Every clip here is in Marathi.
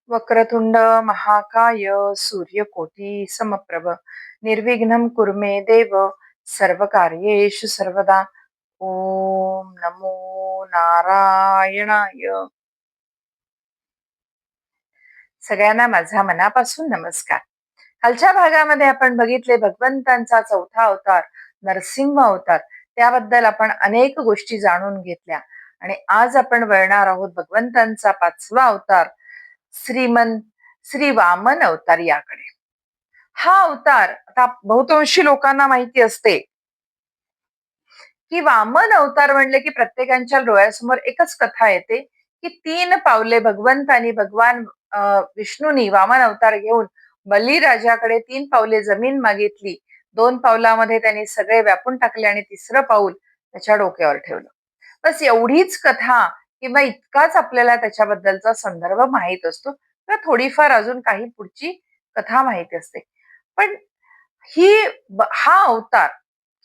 वक्रतुंड महाकाय सूर्यकोटी समप्रभ निर्विघ्नं कुरु मे देव सर्वकार्येषु सर्वदा. ओम नमो नारायणाय. सगळ्यांना माझा मनापासून नमस्कार. खालच्या भागामध्ये आपण बघितले भगवंतांचा चौथा अवतार नरसिंह अवतार, त्याबद्दल आपण अनेक गोष्टी जाणून घेतल्या आणि आज आपण वळणार आहोत भगवंतांचा पाचवा अवतार श्री वामन अवतार याकडे. हा अवतार आता बहुतांशी लोकांना माहिती असते की वामन अवतार म्हणले की प्रत्येकाच्या डोळ्यासमोर एकच कथा येते की 3 पावले भगवंतानी भगवान विष्णूनी वामन अवतार घेऊन बलिराजाकडे 3 पावले जमीन मागितली. 2 पावलामध्ये त्यांनी सगळे व्यापून टाकले आणि 3रं पाऊल त्याच्या डोक्यावर ठेवलं. बस एवढीच कथा किंवा इतकाच आपल्याला त्याच्याबद्दलचा संदर्भ माहित असतो किंवा थोडीफार अजून काही पुढची कथा माहिती असते. पण हा अवतार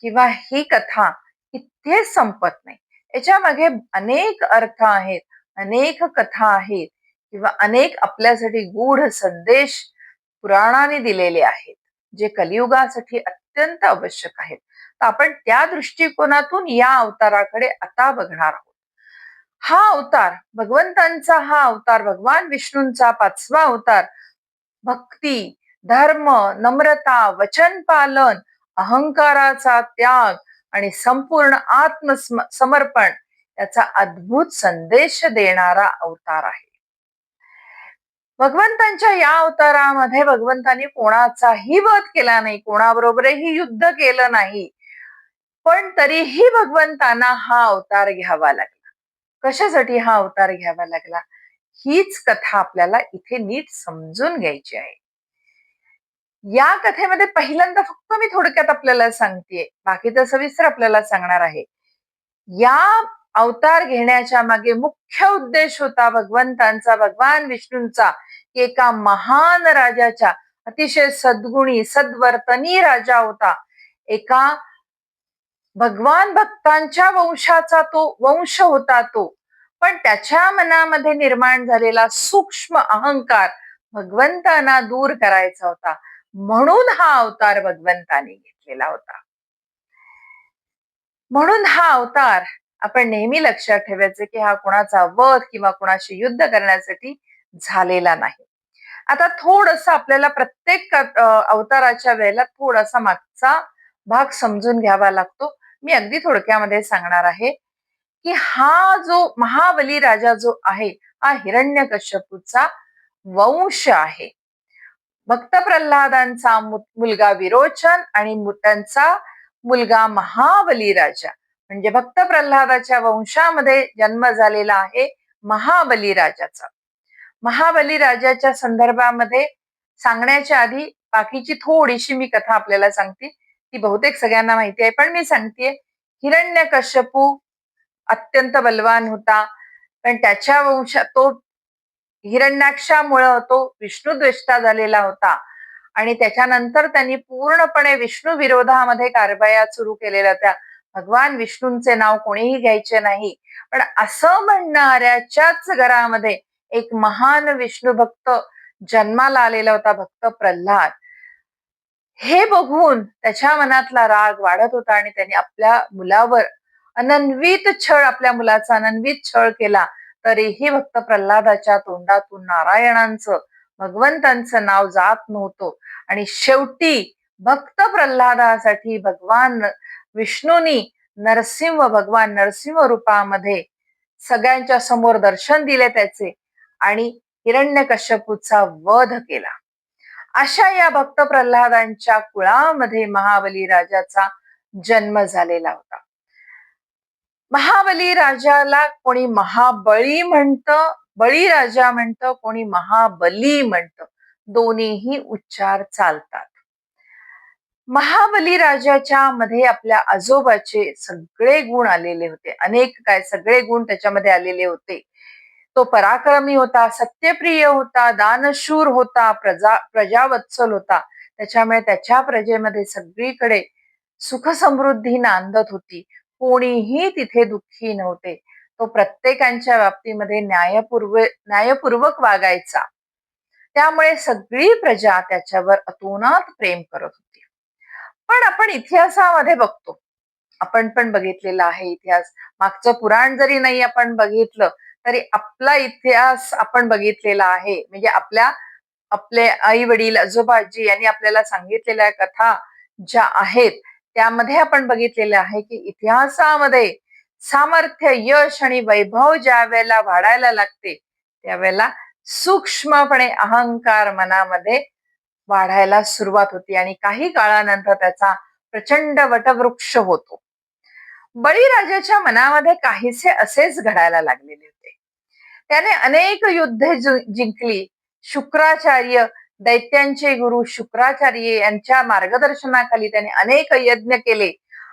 किंवा ही कथा इथेच संपत नाही. याच्या मागे अनेक अर्थ आहेत, अनेक कथा आहेत किंवा अनेक आपल्यासाठी गूढ संदेश पुराणाने दिलेले आहेत, जे कलियुगासाठी अत्यंत आवश्यक आहेत. तर आपण त्या दृष्टिकोनातून या अवताराकडे आता बघणार आहोत. हा अवतार भगवंतांचा, हा अवतार भगवान विष्णूंचा पाचवा अवतार भक्ती, धर्म, नम्रता, वचन पालन, अहंकाराचा त्याग आणि संपूर्ण आत्मसमर्पण याचा अद्भुत संदेश देणारा अवतार आहे. भगवंतांच्या या अवतारामध्ये भगवंतांनी कोणाचाही वध केला नाही, कोणाबरोबरही युद्ध केलं नाही, पण तरीही भगवंतांना हा अवतार घ्यावा लागला. कशासाठी हा अवतार घ्यावा लागला, हीच कथा आपल्याला इथे नीट समजून घ्यायची आहे. या कथेमध्ये पहिल्यांदा फक्त मी थोडक्यात आपल्याला सांगतेय, बाकी तर सविस्तर आपल्याला सांगणार आहे. या अवतार घेण्याच्या मागे मुख्य उद्देश होता भगवंतांचा, भगवान विष्णूंचा, एका महान राजाच्या, अतिशय सद्गुणी सद्वर्तनी राजा होता, एका भगवान भक्तांच्या वंशाचा तो वंश होता तो, पण त्याच्या मनामध्ये निर्माण झालेला सूक्ष्म अहंकार भगवंतांना दूर करायचा होता. म्हणून हा अवतार भगवंतांनी घेतलेला होता. म्हणून हा अवतार आपण नेहमी लक्षात ठेवायचे की हा कोणाचा वध किंवा कोणाशी युद्ध करण्यासाठी झालेला नाही. आता थोडस आपल्याला प्रत्येक अवताराच्या वेळेला थोडासा मागचा भाग समजून घ्यावा लागतो. मी अगदी थोडक्यामध्ये सांगणार आहे की हा जो महाबली राजा जो आहे, हा हिरण्यकश्यपूचा वंश आहे. भक्त प्रल्हादांचा मुलगा विरोचन आणि त्यांचा मुलगा महाबली राजा, म्हणजे भक्त प्रल्हादाच्या वंशामध्ये जन्म झालेला आहे महाबली राजाचा. महाबली राजाच्या संदर्भामध्ये सांगण्याच्या आधी बाकीची थोडीशी मी कथा आपल्याला सांगते, ती बहुतेक सगळ्यांना माहिती आहे, पण मी सांगतेय. हिरण्यकश्यपू अत्यंत बलवान होता, पण त्याच्या वंशात तो हिरण्याक्षामुळे तो विष्णुद्वेष्टा झालेला होता आणि त्याच्यानंतर त्यांनी पूर्णपणे विष्णू विरोधामध्ये कारवाया सुरू केलेल्या होत्या. भगवान विष्णूंचे नाव कोणीही घ्यायचे नाही. पण असं म्हणणाऱ्याच्याच घरामध्ये एक महान विष्णू भक्त जन्माला आलेला होता, भक्त प्रल्हाद. हे बघून त्याच्या मनातला राग वाढत होता आणि त्यांनी आपल्या मुलावर आपल्या मुलाचा अनन्वित छळ केला. तरीही भक्त प्रल्हादाच्या तोंडातून नारायणांचं, भगवंतांचं नाव जात नव्हतं आणि शेवटी भक्त प्रल्हादासाठी भगवान विष्णूंनी भगवान नरसिंह रूपामध्ये सगळ्यांच्या समोर दर्शन दिले त्याचे आणि हिरण्यकश्यपूचा वध केला. अशा या भक्त प्रल्हादांच्या कुळामध्ये महाबली राजाचा जन्म झालेला होता. महाबली राजाला कोणी महाबळी म्हणतं, बळीराजा म्हणतं, कोणी महाबली म्हणतं, दोन्हीही उच्चार चालतात. महाबली राजाच्या मध्ये आपल्या आजोबाचे सगळे गुण आलेले होते, सगळे गुण त्याच्यामध्ये आलेले होते. तो पराक्रमी होता, सत्यप्रिय होता, दानशूर होता, प्रजावत्सल होता. त्याच्यामुळे त्याच्या प्रजेमध्ये सगळीकडे सुख समृद्धी नांदत होती. कोणीही तिथे दुःखी नव्हते. तो प्रत्येकांच्या बाबतीमध्ये न्यायपूर्वक वागायचा. त्यामुळे सगळी प्रजा त्याच्यावर अतोनात प्रेम करत होती. पण आपण इतिहासामध्ये बघतो, आपण पण बघितलेला आहे इतिहास. मागचं पुराण जरी नाही आपण बघितलं, तरी आपला इतिहास आपण बघितलेला आहे. म्हणजे आपले आई वडील आजोबा आजी यांनी आपल्याला सांगितलेल्या कथा ज्या आहेत, त्यामध्ये आपण बघितलेलं आहे की इतिहासामध्ये सामर्थ्य, यश आणि वैभव ज्या वेळेला वाढायला लागते, त्यावेळेला सूक्ष्मपणे अहंकार मनामध्ये वाढायला सुरुवात होती आणि काही काळानंतर त्याचा प्रचंड वटवृक्ष होतो. बळीराजाच्या मनामध्ये काहीसे असेच घडायला लागलेले होते. त्याने अनेक युद्धे जिंकली. शुक्राचार्य, दैत्यांचे गुरु शुक्राचार्य यांच्या मार्गदर्शनाखाली त्याने अनेक यज्ञ केले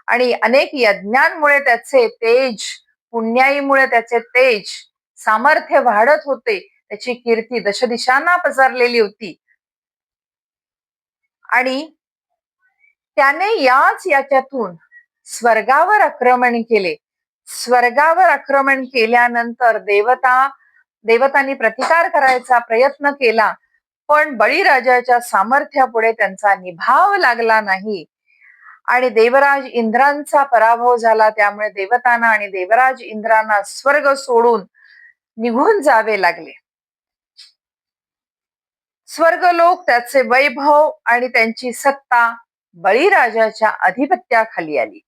आणि अनेक यज्ञांमुळे त्याचे तेज, पुण्याईमुळे त्याचे तेज, सामर्थ्य वाढत होते. त्याची कीर्ती दशदिशांना पसरलेली होती आणि त्याने याच्यातून स्वर्गावर आक्रमण केले. स्वर्गावर आक्रमण केल्यानंतर देवतांनी प्रतिकार करायचा प्रयत्न केला, पण बळीराजाच्या सामर्थ्यापुढे त्यांचा निभाव लागला नाही आणि देवराज इंद्रांचा पराभव झाला. त्यामुळे देवतांना आणि देवराज इंद्रांना स्वर्ग सोडून निघून जावे लागले. स्वर्गलोक, त्याचे वैभव आणि त्यांची सत्ता बळीराजाच्या अधिपत्याखाली आली.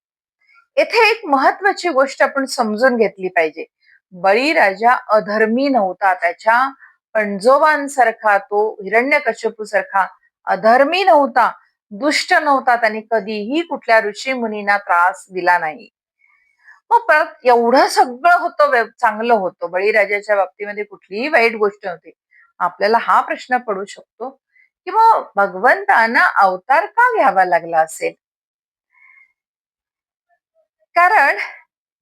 येथे एक महत्वाची गोष्ट आपण समजून घेतली पाहिजे. बळीराजा अधर्मी नव्हता. त्याच्या पणजोबांसारखा, तो हिरण्यकश्यपू सारखा अधर्मी नव्हता, दुष्ट नव्हता. त्यांनी कधीही कुठल्या ऋषी मुनींना त्रास दिला नाही. मग परत एवढं सगळं होतं, चांगलं होतं, बळीराजाच्या बाबतीमध्ये कुठलीही वाईट गोष्ट नव्हती. आपल्याला हा प्रश्न पडू शकतो की मग भगवंतांना अवतार का घ्यावा लागला असेल? कारण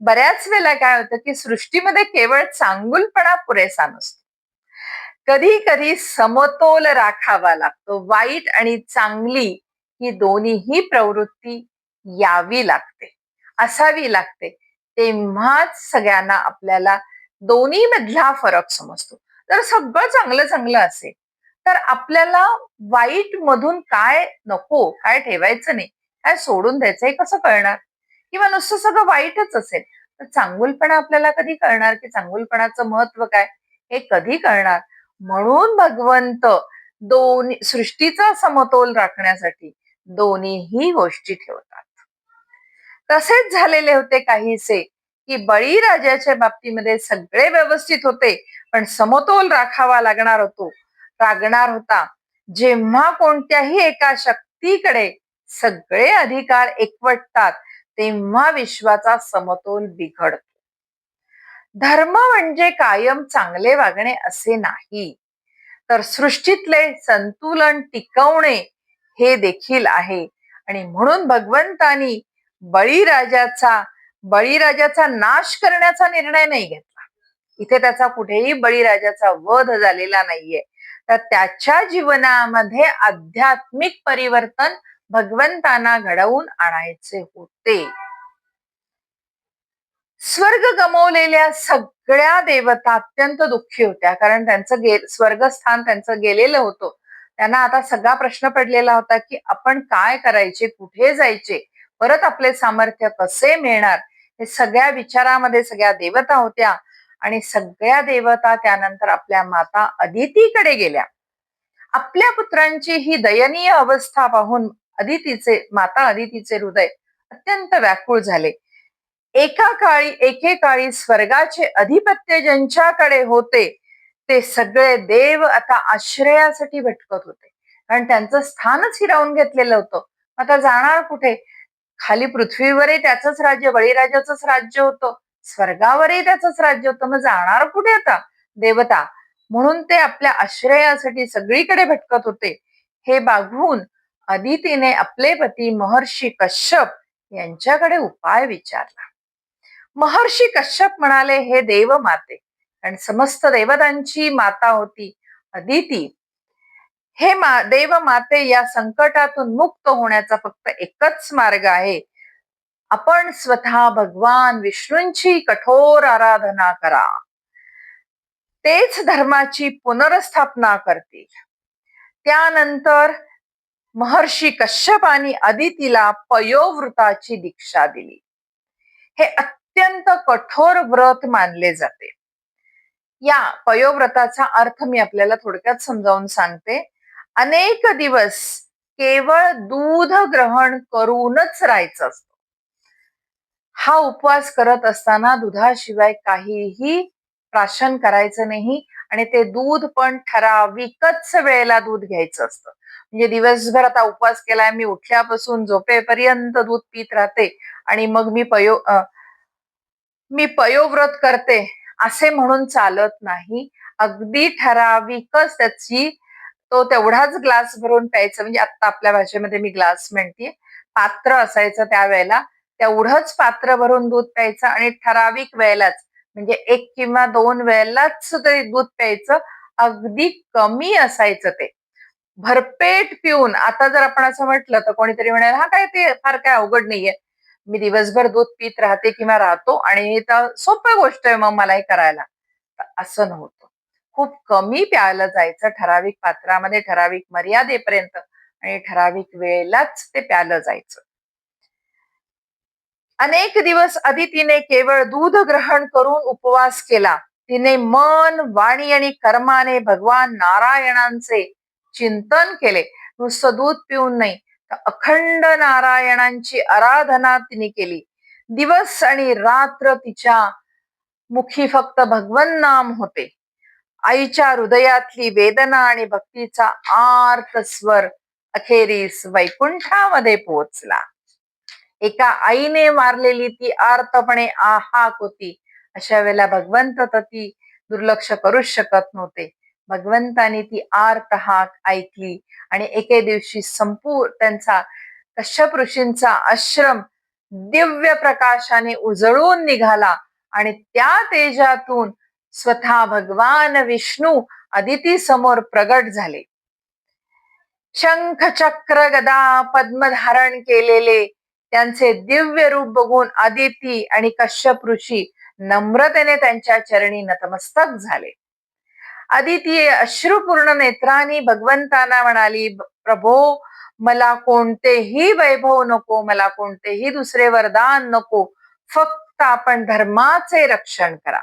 बऱ्याच वेळेला काय होतं की सृष्टीमध्ये केवळ चांगुलपणा पुरेसा नसतो. कधी कधी समतोल राखावा लागतो. वाईट आणि चांगली ही दोन्हीही प्रवृत्ती यावी लागते, असावी लागते. तेव्हाच सगळ्यांना आपल्याला दोन्ही मधला फरक समजतो. जर सगळं चांगलं चांगलं असेल तर आपल्याला वाईट मधून काय नको, काय ठेवायचं नाही, काय सोडून द्यायचं हे कसं कळणार? किंवा नुसतं सगळं वाईटच असेल तर चांगुलपणा आपल्याला कधी कळणार? की चांगुलपणाचं महत्व काय हे कधी कळणार? म्हणून भगवंत दोन्ही सृष्टीचा समतोल राखण्यासाठी दोन्हीही गोष्टी ठेवतात. तसेच झालेले होते काहीसे की बळीराजाच्या बाबतीमध्ये सगळे व्यवस्थित होते, पण समतोल राखावा लागणार होता. जेव्हा कोणत्याही एका शक्तीकडे सगळे अधिकार एकवटतात, तेव्हा विश्वाचा समतोल बिघडतो. धर्म म्हणजे कायम चांगले वागणे असे नाही, तर सृष्टीतले संतुलन टिकवणे हे देखील आहे. आणि म्हणून भगवंतानी बळीराजाचा नाश करण्याचा निर्णय नाही घेतला. इथे त्याचा कुठेही बळीराजाचा वध झालेला नाहीये. तर त्याच्या जीवनामध्ये आध्यात्मिक परिवर्तन भगवंतांना घडवून आणायचे होते. स्वर्ग गमावलेल्या सगळ्या देवता अत्यंत दुःखी होत्या, कारण त्यांचं स्वर्गस्थान त्यांचं गेलेलं होतं. त्यांना आता सगळा प्रश्न पडलेला होता की आपण काय करायचे, कुठे जायचे, परत आपले सामर्थ्य कसे मिळणार, हे सगळ्या विचारामध्ये सगळ्या देवता होत्या. आणि सगळ्या देवता त्यानंतर आपल्या माता अदितीकडे गेल्या. आपल्या पुत्रांची ही दयनीय अवस्था पाहून माता अदितीचे हृदय अत्यंत व्याकुळ झाले. एकेकाळी स्वर्गाचे अधिपत्य ज्यांच्याकडे होते, ते सगळे देव आता आश्रयासाठी भटकत होते, कारण त्यांचं स्थानच हिरावून घेतलेलं होतं. आता जाणार कुठे? खाली पृथ्वीवरही त्याचंच राज्य, बळीराजाचंच राज्य होतं, स्वर्गावरही त्याचंच राज्य होतं. मग जाणार कुठे आता देवता? म्हणून ते आपल्या आश्रयासाठी सगळीकडे भटकत होते. हे बघून अदितीने आपले पती महर्षी कश्यप यांच्याकडे उपाय विचारला. महर्षी कश्यप म्हणाले, हे देव माते आणि समस्त देवतांची माता होती अदिती, हे देव माते, या संकटातून मुक्त होण्याचा फक्त एकच मार्ग आहे. आपण स्वतः भगवान विष्णूंची कठोर आराधना करा, तेच धर्माची पुनर्स्थापना करतील. त्यानंतर महर्षी कश्यपानी अदितीला पयोव्रताची दीक्षा दिली. हे अत्यंत कठोर व्रत मानले जाते. या पयोव्रताचा अर्थ मी आपल्याला थोडक्यात समजावून सांगते. अनेक दिवस केवळ दूध ग्रहण करूनच राहायचं असतं. हा उपवास करत असताना दुधाशिवाय काहीही प्राशन करायचं नाही आणि ते दूध पण ठराविकच वेळेला दूध घ्यायचं असतं. म्हणजे दिवसभर आता उपवास केलाय, मी उठल्यापासून झोपेपर्यंत दूध पीत राहते आणि मग मी पयोव्रत करते असे म्हणून चालत नाही. अगदी ठराविकच त्याची तो तेवढाच ग्लास भरून प्यायचं. म्हणजे आता आपल्या भाषेमध्ये मी ग्लास म्हणते, पात्र असायचं त्यावेळेला. तेवढंच पात्र भरून दूध प्यायचं आणि ठराविक वेळेलाच, म्हणजे 1 किंवा 2 वेळेलाच ते दूध प्यायचं. अगदी कमी असायचं ते. भरपेट पिऊन, आता जर आपण असं म्हटलं तर कोणीतरी म्हणाल, हा काय ते फार काय अवघड नाहीये. मी दिवसभर दूध पीत राहते किंवा राहतो आणि हे तर सोपी गोष्ट आहे मग मला हे करायला. तर असं नव्हतं. खूप कमी प्यायलं जायचं ठराविक पात्रामध्ये, ठराविक मर्यादेपर्यंत आणि ठराविक वेळेलाच ते प्यायलं जायचं. अनेक दिवस आधी तिने केवळ दूध ग्रहण करून उपवास केला. तिने मन, वाणी आणि कर्माने भगवान नारायणांचे चिंतन केले. नुसतं दूध पिऊन नाही, तर अखंड नारायणांची आराधना तिने केली. दिवस आणि रात्र तिच्या मुखी फक्त भगवन नाम होते. आईच्या हृदयातली वेदना आणि भक्तीचा आर्त स्वर अखेरीस वैकुंठामध्ये पोहोचला. एका आईने मारलेली ती आर्तपणे आहाक होती. अशा वेळेला भगवंत तर ती दुर्लक्ष करूच शकत नव्हते. भगवंतानी ती आर्त हाक ऐकली आणि एके दिवशी त्यांचा कश्यप ऋषींचा आश्रम दिव्य प्रकाशाने उजळून निघाला आणि त्या तेजातून स्वतः भगवान विष्णू अदिती समोर प्रगट झाले. शंख, चक्र, गदा, पद्म धारण केलेले त्यांचे दिव्य रूप बघून अदिती आणि कश्यप ऋषी नम्रतेने त्यांच्या चरणी नतमस्तक झाले. अदिती अश्रुपूर्ण नेत्रांनी भगवंतांना म्हणाली, प्रभो, मला कोणतेही वैभव नको, मला कोणतेही दुसरे वरदान नको, फक्त आपण धर्माचे रक्षण करा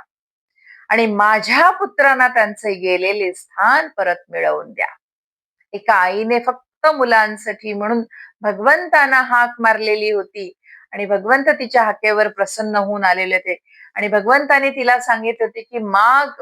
आणि माझ्या पुत्रांना त्यांचे गेलेले स्थान परत मिळवून द्या. एका आईने फक्त मुलांसाठी म्हणून भगवंतांना हाक मारलेली होती आणि भगवंत तिच्या हाकेवर प्रसन्न होऊन आलेले होते आणि भगवंताने तिला सांगितले होते की माग,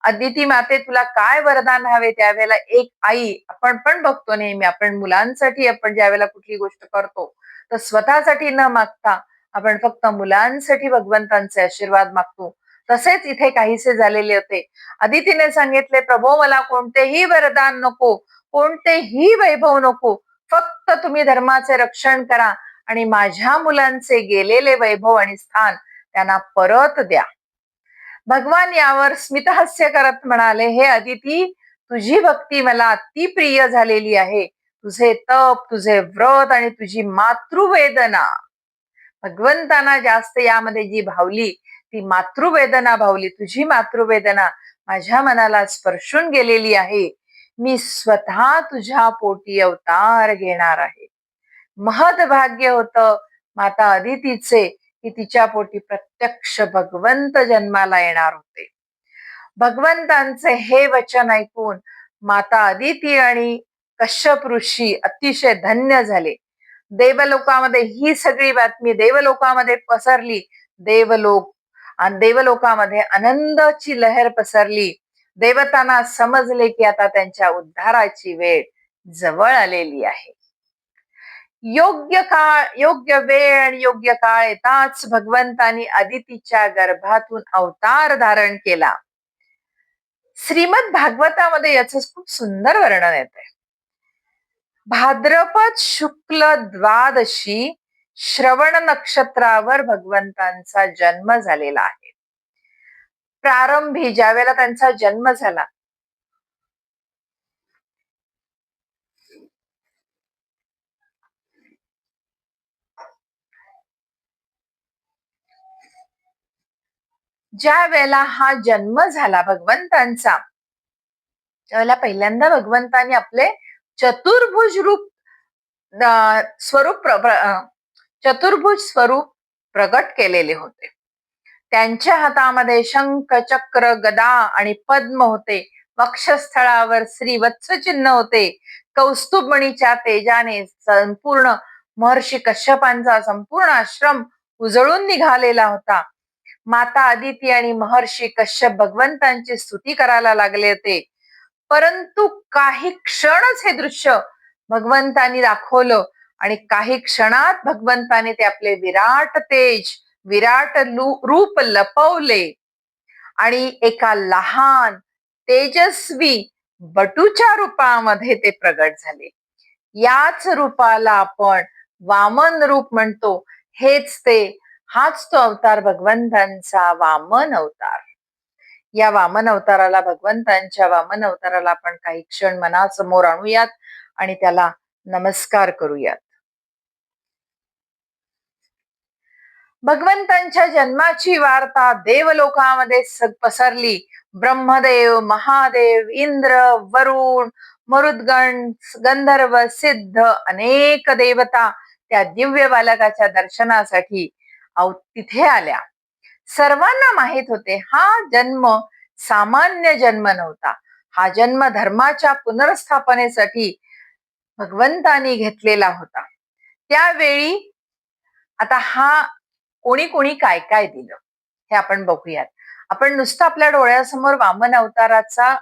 अदिती माते, तुला काय वरदान हवे. त्यावेळेला एक आई, आपण पण बघतो नेहमी, आपण मुलांसाठी आपण ज्या वेळेला कुठली गोष्ट करतो तर स्वतःसाठी न मागता आपण फक्त मुलांसाठी भगवंतांचे आशीर्वाद मागतो. तसेच इथे काहीसे झालेले होते. अदितीने सांगितले, प्रभो, मला कोणतेही वरदान नको, कोणतेही वैभव नको, फक्त तुम्ही धर्माचे रक्षण करा आणि माझ्या मुलांचे गेलेले वैभव आणि स्थान त्यांना परत द्या. भगवान यावर स्मितहास्य करत म्हणाले, हे अदिती, तुझी भक्ती मला अति प्रिय झालेली आहे. तुझे तप, तुझे व्रत आणि तुझी मातृवेदना, भगवंतांना जास्त यामध्ये जी भावली ती मातृवेदना भावली. तुझी मातृवेदना माझ्या मनाला स्पर्शून गेलेली आहे. मी स्वतः तुझ्या पोटी अवतार घेणार आहे. महद भाग्य होतं माता अदितीचे की तिच्या पोटी प्रत्यक्ष भगवंत जन्माला येणार होते. भगवंतांचे हे वचन ऐकून माता अदिती आणि कश्यप ऋषी अतिशय धन्य झाले. देवलोकामध्ये ही सगळी बातमी देवलोकामध्ये पसरली. देवलोकामध्ये आनंदाची लहर पसरली. देवतांना समजले की आता त्यांच्या उद्धाराची वेळ जवळ आलेली आहे. योग्य काळ, योग्य वेळ आणि योग्य काळ येताच भगवंतानी अदितीच्या गर्भातून अवतार धारण केला. श्रीमद भागवतामध्ये याचं खूप सुंदर वर्णन येते. भाद्रपद शुक्ल द्वादशी श्रवण नक्षत्रावर भगवंतांचा जन्म झालेला आहे. प्रारंभी ज्या वेळेला त्यांचा जन्म झाला, ज्या वेळेला हा जन्म झाला भगवंतांचा, त्यावेळेला पहिल्यांदा भगवंतानी आपले चतुर्भुज रूप स्वरूप चतुर्भुज स्वरूप प्रगट केलेले होते. त्यांच्या हातामध्ये शंख, चक्र, गदा आणि पद्म होते. वक्षस्थळावर श्रीवत्स चिन्ह होते. कौस्तुभमणीच्या तेजाने संपूर्ण महर्षी कश्यपांचा संपूर्ण आश्रम उजळून निघालेला होता. माता आदिती आणि महर्षी कश्यप भगवंतांची स्तुती करायला लागले होते. परंतु काही क्षणच हे दृश्य भगवंतांनी दाखवलं आणि काही क्षणात भगवंताने ते आपले विराट तेज, विराट रूप लपवले आणि एका लहान तेजस्वी बटूच्या रूपामध्ये ते प्रगट झाले. याच रूपाला आपण वामन रूप म्हणतो. हाच तो अवतार भगवंतांचा वामन अवतार. या वामन अवताराला, भगवंतांच्या वामन अवताराला आपण काही क्षण मनासमोर आणूयात आणि त्याला नमस्कार करूयात. भगवंतांच्या जन्माची वार्ता देवलोकामध्ये पसरली. ब्रह्मदेव, महादेव, इंद्र, वरुण, मरुद्गण, गंधर्व, सिद्ध अनेक देवता त्या दिव्य बालकाच्या दर्शनासाठी तिथे आल्या. सर्वांना माहित होते हा जन्म सामान्य जन्म नव्हता. हा जन्म धर्माच्या पुनर्स्थापनेसाठी भगवंतानी घेतलेला होता. त्यावेळी आता हा कोणी कोणी काय काय दिलं हे आपण बघूयात. आपण नुसतं आपल्या डोळ्यासमोर वामन अवताराचा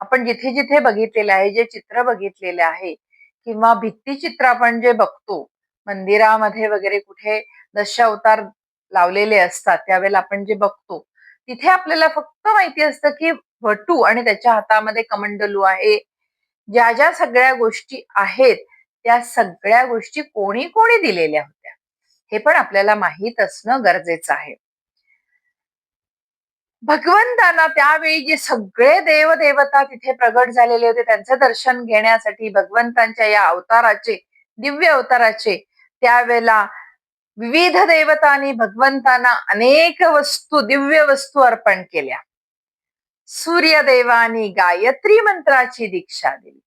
आपण जिथे जिथे बघितलेलं आहे, जे चित्र बघितलेले आहे किंवा भित्तीचित्र आपण जे बघतो मंदिरामध्ये वगैरे, कुठे दशावतार लावलेले असतात त्यावेळेला आपण जे बघतो तिथे आपल्याला फक्त माहिती असतं की वटू आणि त्याच्या हातामध्ये कमंडलू आहे. ज्या ज्या सगळ्या गोष्टी आहेत त्या सगळ्या गोष्टी कोणी कोणी दिलेल्या होत्या हे पण आपल्याला माहीत असणं गरजेचं आहे. भगवंतांना त्यावेळी जे सगळे देवदेवता तिथे प्रगट झालेले होते त्यांचं दर्शन घेण्यासाठी भगवंतांच्या या अवताराचे, दिव्य अवताराचे, त्यावेळेला विविध देवतांनी भगवंतांना अनेक वस्तू, दिव्य वस्तू अर्पण केल्या. सूर्यदेवानी गायत्री मंत्राची दीक्षा दिली.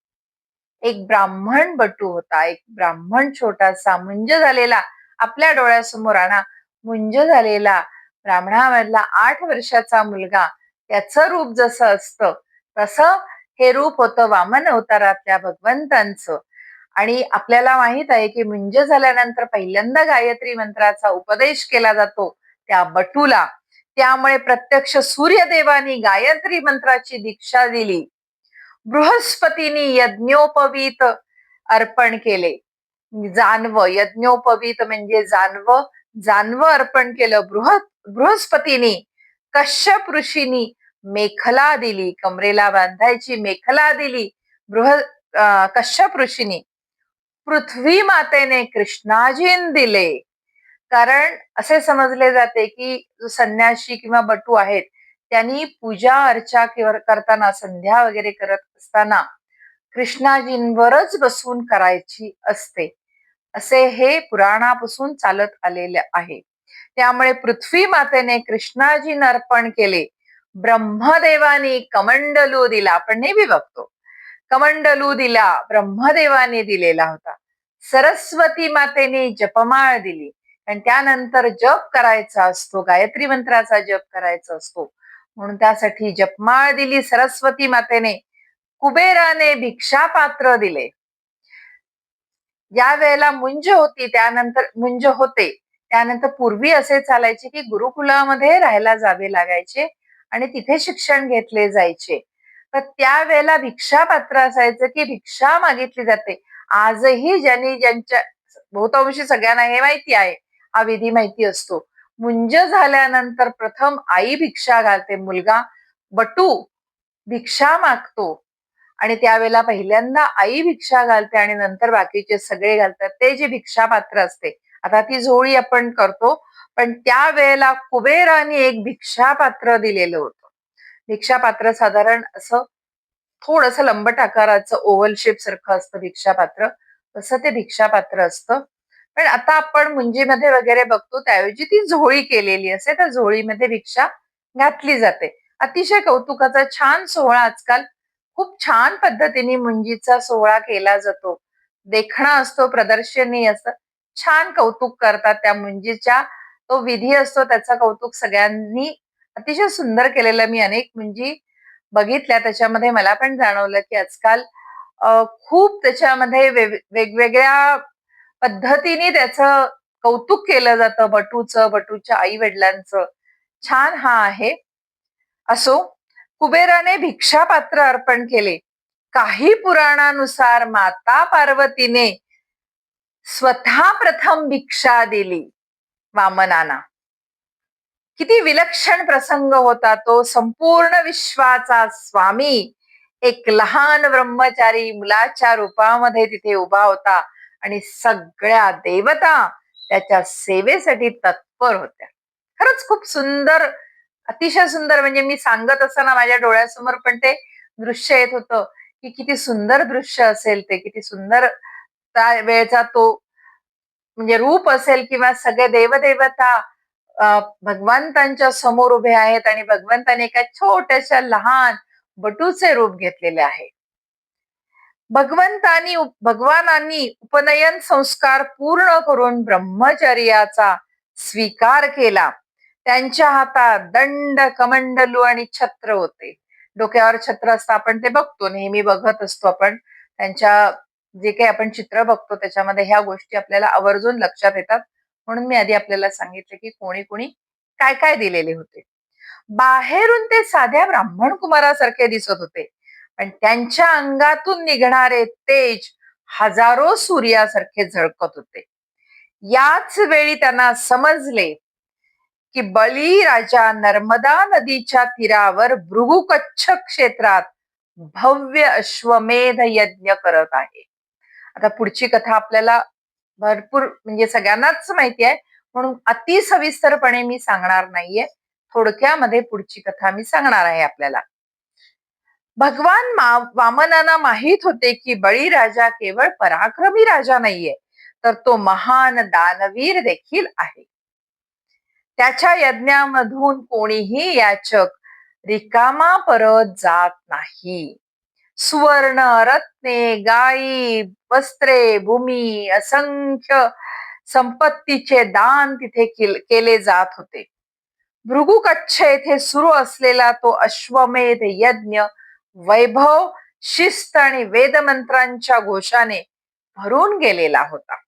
एक ब्राह्मण बटू होता, एक ब्राह्मण छोटासा मुंज झालेला, आपल्या डोळ्यासमोर आणा, मुंज झालेला ब्राह्मणामधला 8 वर्षाचा मुलगा, त्याचं रूप जसं असतं तसं हे रूप होतं वामन अवतारातल्या भगवंतांचं. आणि आपल्याला माहित आहे की मुंज झाल्यानंतर पहिल्यांदा गायत्री मंत्राचा उपदेश केला जातो त्या बटूला. त्यामुळे प्रत्यक्ष सूर्यदेवानी गायत्री मंत्राची दीक्षा दिली. बृहस्पतींनी यज्ञोपवीत अर्पण केले. जानवं, यज्ञोपवीत म्हणजे जानवं अर्पण केलं. बृहस्पतींनी कश्यप ऋषींनी मेखला दिली, कमरेला बांधायची मेखला दिली कश्यप ऋषींनी. पृथ्वी मातेने कृष्णाजीन दिले. कारण असे समजले जाते की संन्यासी किंवा बटू आहेत त्यांनी पूजा अर्चा करताना, संध्या वगैरे करत असताना कृष्णाजींवरच बसून करायची असते, असे हे पुराणापासून चालत आलेले आहे. त्यामुळे पृथ्वी मातेने कृष्णाजीन अर्पण केले. ब्रह्मदेवानी कमंडलू दिला, आपण नेहमी बघतो कमंडलू दिला, ब्रह्मदेवाने दिलेला होता. सरस्वती मातेने जपमाळ दिली आणि त्यानंतर जप करायचा असतो, गायत्री मंत्राचा जप करायचा असतो म्हणून त्यासाठी जपमाळ दिली सरस्वती मातेने. कुबेराने भिक्षापात्र दिले. ज्या वेळेला मुंज होते त्यानंतर पूर्वी असे चालायचे की गुरुकुलामध्ये राहायला जावे लागायचे आणि तिथे शिक्षण घेतले जायचे. तर त्यावेळेला भिक्षापात्र असायचं की भिक्षा मागितली जाते. आजही ज्यांच्या बहुतांशी सगळ्यांना हे माहिती आहे, हा विधी माहिती असतो. मुंज झाल्यानंतर प्रथम आई भिक्षा घालते, मुलगा बटू भिक्षा मागतो आणि त्यावेळेला पहिल्यांदा आई भिक्षा घालते आणि नंतर बाकीचे सगळे घालतात. ते जे भिक्षापात्र असते, आता ती झोळी आपण करतो पण त्यावेळेला कुबेराने एक भिक्षापात्र दिलेलं होतं. भिक्षापात्र साधारण असं थोडस लंबट आकाराचं ओव्हल शेप सारखं असतं भिक्षापात्र, तसं ते भिक्षापात्र असतं. पण आता आपण मुंजीमध्ये वगैरे बघतो त्याऐवजी ती झोळी केलेली असते, त्या झोळीमध्ये भिक्षा घातली जाते. अतिशय कौतुकाचा छान सोहळा आजकाल खूप छान पद्धतीने मुंजीचा सोहळा केला जातो. देखणा असतो, प्रदर्शनी असतं. छान कौतुक करतात त्या मुंजीच्या. तो विधी असतो त्याचं कौतुक सगळ्यांनी अतिशय सुंदर केलेलं मी अनेक मुंजी बघितल्या. त्याच्यामध्ये मला पण जाणवलं, की आजकाल खूप त्याच्यामध्ये वेगवेगळ्या पद्धतीने त्याचं कौतुक केलं जातं बटूचं, बटूच्या आई-वडिलांचं. छान हा आहे. असो, कुबेराने भिक्षापात्र अर्पण केले. काही पुराणानुसार माता पार्वतीने स्वतः प्रथम भिक्षा दिली वामनांना. किती विलक्षण प्रसंग होता तो. संपूर्ण विश्वाचा स्वामी एक लहान ब्रह्मचारी मुलाच्या रूपामध्ये तिथे उभा होता आणि सगळ्या देवता त्याच्या सेवेसाठी तत्पर होत्या. खरंच खूप सुंदर, अतिशय सुंदर. म्हणजे मी सांगत असताना माझ्या डोळ्यासमोर पण ते दृश्य येत होतं, की किती सुंदर दृश्य असेल ते, किती सुंदर त्या वेळचा तो म्हणजे रूप असेल किंवा सगळे देवदेवता भगवंतांच्या समोर उभे आहेत आणि भगवंताने एका छोट्याशा लहान बटूचे रूप घेतलेले आहे. भगवानांनी उपनयन संस्कार पूर्ण करून ब्रह्मचर्याचा स्वीकार केला. त्यांच्या हातात दंड, कमंडलू आणि छत्र होते. डोक्यावर छत्र असतं, आपण ते बघतो, नेहमी बघत असतो आपण. त्यांच्या जे काही आपण चित्र बघतो त्याच्यामध्ये ह्या गोष्टी आपल्याला आवर्जून लक्षात येतात. म्हणून मी आधी आपल्याला सांगितलं की कोणी कोणी काय काय दिलेले होते. बाहेरून ते साध्या ब्राह्मण कुमारासारखे दिसत होते, पण त्यांच्या अंगातून निघणारे तेज हजारो सूर्यासारखे झळकत होते. याच वेळी त्यांना समजले की बली राजा नर्मदा नदीच्या तीरावर भृगुकच्छ क्षेत्रात भव्य अश्वमेध यज्ञ करत आहे. आता पुढची कथा आपल्याला भरपूर म्हणजे सगळ्यांनाच माहिती आहे, म्हणून अति सविस्तरपणे मी सांगणार नाहीये. थोडक्यामध्ये पुढची कथा मी सांगणार आहे आपल्याला. वामनांना माहित होते की बळीराजा केवळ पराक्रमी राजा नाहीये, तर तो महान दानवीर देखील आहे. त्याच्या यज्ञामधून कोणीही याचक रिकामा परत जात नाही. सुवर्ण, रत्ने, गायी, वस्त्रे, भूमी, असंख्य संपत्तीचे दान तिथे केले जात होते. भृगुकच्छ येथे सुरू असलेला तो अश्वमेध यज्ञ वैभव, शिस्त आणि वेदमंत्रांच्या घोषाने भरून गेलेला होता.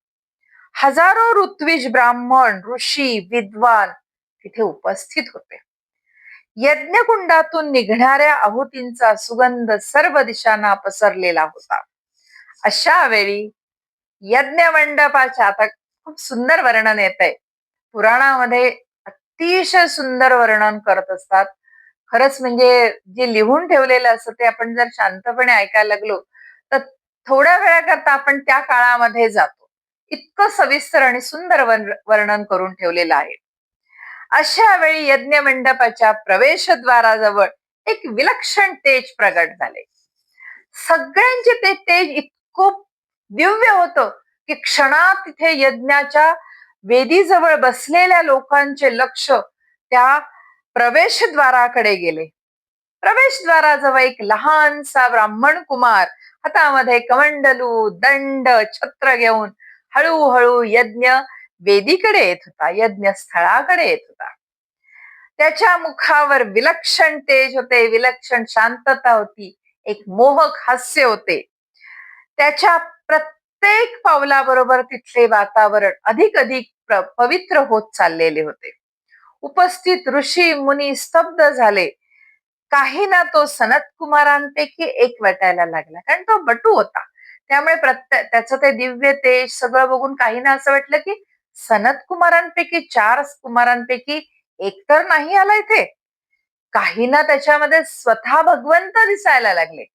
हजारो ऋत्विज, ब्राह्मण, ऋषी, विद्वान तिथे उपस्थित होते. यज्ञकुंडातून निघणाऱ्या आहुतींचा सुगंध सर्व दिशांना पसरलेला होता. अशा वेळी यज्ञ मंडपाच्या, आता खूप सुंदर वर्णन येत आहे. पुराणामध्ये अतिशय सुंदर वर्णन करत असतात. खरंच म्हणजे जे लिहून ठेवलेलं असतं ते आपण जर शांतपणे ऐकायला लागलो तर थोड्या वेळाकरता आपण त्या काळामध्ये जातो. इतकं सविस्तर आणि सुंदर वर्णन करून ठेवलेलं आहे. अशा वेळी यज्ञ मंडपाच्या प्रवेशद्वाराजवळ एक विलक्षण तेज प्रगट झाले. सगळ्यांचे ते तेज इतकं दिव्य होतं की क्षणात तिथे यज्ञाच्या वेदीजवळ बसलेल्या लोकांचे लक्ष त्या प्रवेशद्वाराकडे गेले. प्रवेशद्वाराजवळ एक लहानसा ब्राह्मण कुमार हातामध्ये कमंडलू, दंड, छत्र घेऊन हळूहळू यज्ञ वेदीकडे येत होता, यज्ञ स्थळाकडे येत होता. त्याच्या मुखावर विलक्षण तेज होते, विलक्षण शांतता होती, एक मोहक हास्य होते. त्याच्या प्रत्येक पावलाबरोबर तिथले वातावरण अधिक अधिक पवित्र होत चाललेले होते. उपस्थित ऋषी मुनी स्तब्ध झाले. काही ना तो सनत कुमारांपैकी एक वाटायला लागला, कारण तो बटू होता. त्यामुळे त्याचं ते दिव्य तेज सगळं बघून काही ना असं वाटलं की सनत कुमारांपैकी, 4 कुमारांपैकी एक तर नाही आला इथे. काही ना त्याच्यामध्ये स्वतः भगवंत दिसायला लागले.